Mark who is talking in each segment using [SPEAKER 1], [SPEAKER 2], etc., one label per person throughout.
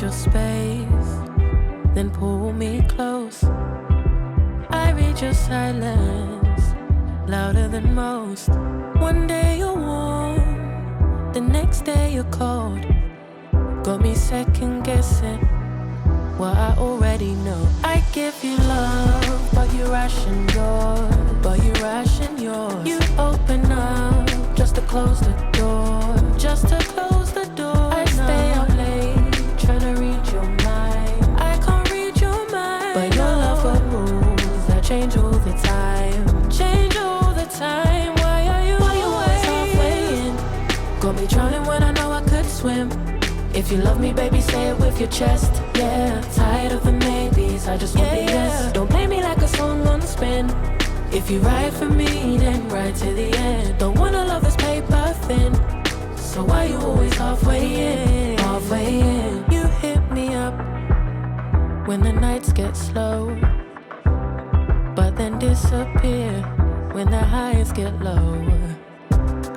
[SPEAKER 1] your space, then pull me close. I read your silence, louder than most. One day you're warm, the next day you're cold. Got me second guessing what I already know. I give you love, but you ration yours. You open up just to close the door. I stay up late, tryna read your mind. I can't read your mind, but your love got rules that change all the time. Why are you always halfway in? Got me drowning when I know I could swim. If you love me, baby, say it with your chest. Yeah, tired of the maybes, I just want the yes. Don't play me like a song on spin. If you ride for me, then ride to the end. Don't wanna love this paper thin, so why you always halfway in? You hit me up when the nights get slow, but then disappear when the highs get low.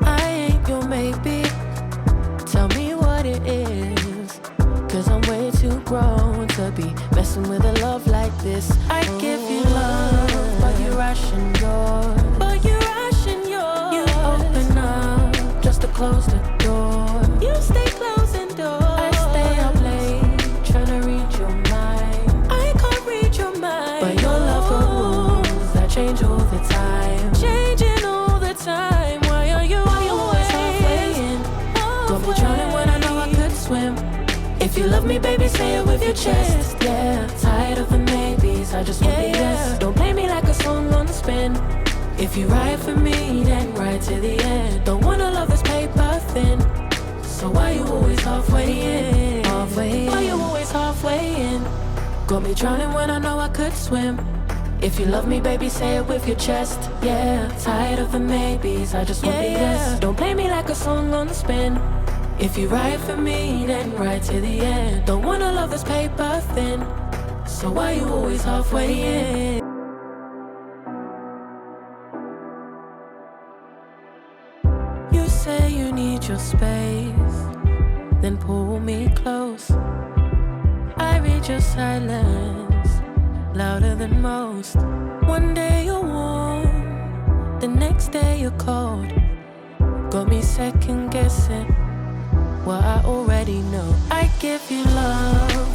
[SPEAKER 1] I ain't your maybe, tell me what it is, 'cause I'm way too grown to be messing with a love like this. I give you love, but you ration yours. You open up just to close the door. You stay closing doors. I stay up late, tryna read your mind. I can't read your mind, but your love got rules that change all the time. Why are you always halfway in? Got me drowning when I know I could swim. If you love me, baby, say it with your chest. Yeah, tired of the maybes, I just want the yes. Don't play me like a song on spin. If you ride for me, then ride to the end. Don't wanna love this paper thin, so why you always halfway in? Why you always halfway in? Got me drowning when I know I could swim. If you love me, baby, say it with your chest. Yeah, tired of the maybes, I just want the yes. Don't play me like a song on spin. If you ride for me, then ride to the end. Don't wanna love this paper thin, so why you always halfway in? You say you need your space, then pull me close. I read your silence, louder than most. One day you're warm, the next day you're cold. Got me second guessing what I already know. I give you love,